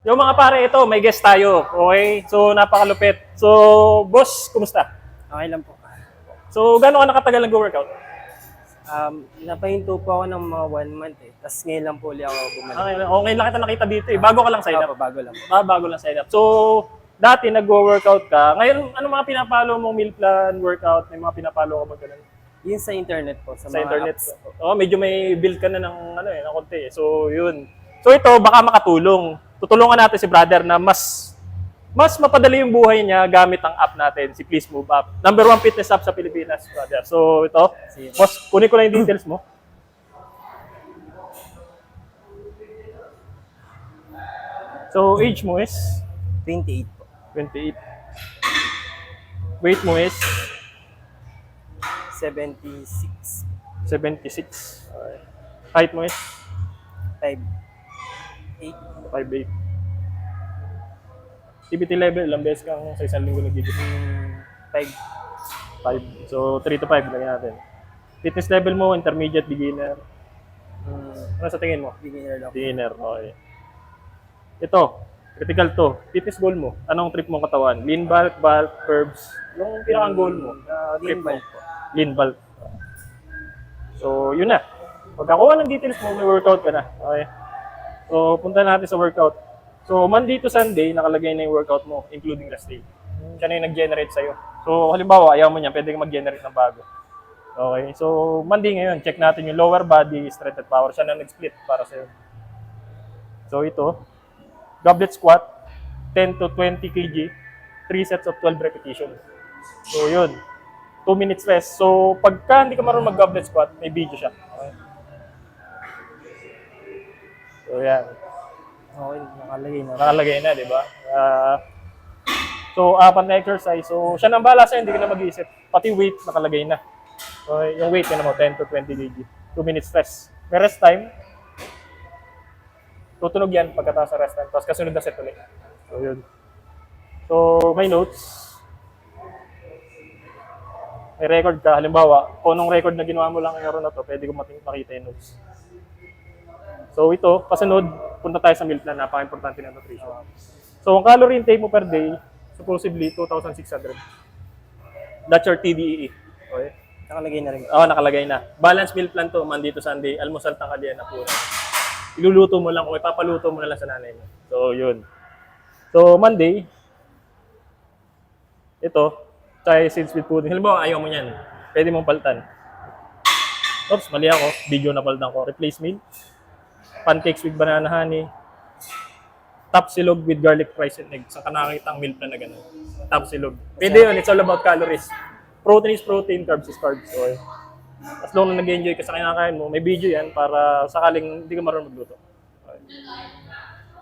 Yung mga pare, ito, may guest tayo. Okay? So, napakalupit. So, boss, kumusta? Okay lang po. So, gano'n ka nakatagal nag-workout? Napahinto po ako ng mga 1 month eh. Tapos ngayon lang po ulit ako bumalik. Okay lang kita nakita dito eh. Bago ka lang sign up. Bago lang. Bago lang sign up. So, dati nag-workout ka. Ngayon, ano mga pinapalo mong meal plan, workout? May mga pinapalo ka ba ganun? Yun sa internet po, sa Sa mga internet? apps. Oo, medyo may build ka na ng, ng konti eh. So, yun. So, ito, baka makatulong. Tutulungan natin si brother na mas mapadali yung buhay niya gamit ang app natin, si Please Move App. #1 fitness app sa Pilipinas, brother. So, ito. Sige. Boss, kunin ko lang yung details mo. So, age mo is 28 po. 28. Weight mo is 76. 76. Okay. Height mo is 5'8". 5'8". Activity level, ilang beses kang sa isang linggo nag-gym? 5. 5. So, 3 to 5 lagyan natin. Fitness level mo, intermediate, beginner. Ano sa tingin mo? Beginner lang. Beginner, okay. Ito, critical to. Fitness goal mo. Anong trip mong katawan? Lean bulk, curves. Yung pinakang goal mo. Lean Trip mo. bulk po. Lean bulk. So, yun na. Pagkakuha ng details mo, may workout ka na. Okay. So, punta natin sa workout. So, Monday to Sunday, nakalagay na yung workout mo, including rest day. Siya na yung nag-generate sa'yo. So, halimbawa, ayaw mo niyan, pwede kang mag-generate ng bago. Okay. So, Monday ngayon, check natin yung lower body, strength at power. Siya na nag-split para sa'yo. So, ito, goblet squat, 10 to 20 kg, 3 sets of 12 repetitions. So, yun. 2 minutes rest. So, pagka hindi ka marunong mag-goblet squat, may video siya. Okay. So, yan. Okay, nakalagay na. Nakalagay na, di ba? So, apat na exercise. So, siya nang bahala sa'yo, hindi ka na mag-iisip. Pati weight, nakalagay na. So, yung weight, yun mo, 10 to 20 kg. 2 minutes rest. May rest time. Tutunog yan pagkatapos sa rest time. Tapos kasunod na set ulit. So, yun. So, may notes. May record ka. Halimbawa, kung anong record na ginawa mo lang ngayong na to, pwede ko makita yung notes. So, ito, kasunod, punta tayo sa meal plan. Napaka-importante ng nutrition. So, ang calorie intake mo per day, supposedly 2,600. That's your TDEE. Okay? Nakalagay na rin. Oo, nakalagay na. Balance meal plan to, Monday to Sunday. Almusal, tanghalian na po. Iluluto mo lang o ipapaluto mo na lang sa nanay mo. So, yun. So, Monday, ito, Thai seeds with pudding. Halimbawa, ayaw mo yan. Pwede mong palitan. Oops, mali ako. Video na palitan ko. Replace meal. Pancakes with banana honey. Top silog with garlic rice and egg. Sa nakakita ang meal plan na gano'n. Top silog. Pwede yun. It's all about calories. Protein is protein, carbs is carbs. Okay. As long na nag-enjoy ka sa kinakain mo, may video yan para sakaling hindi ka marunong magluto. Okay.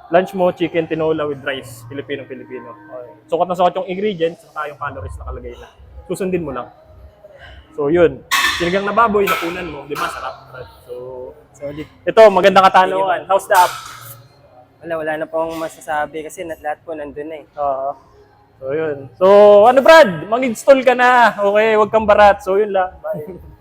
Lunch mo, chicken tinola with rice. Filipino-Filipino. Okay. Sukat na sukat yung ingredients, saka yung calories nakalagay na. Susundin mo lang. So yun. Sinigang na baboy, nakunan mo. Di ba? Sarap. So, Solid. ito, magandang katanungan. How's the app? Wala na po akong masasabi kasi lahat po nandun na eh. So, yun. So, ano Brad? Mag-install ka na. Okay, huwag kang barat. So, yun lang. Bye.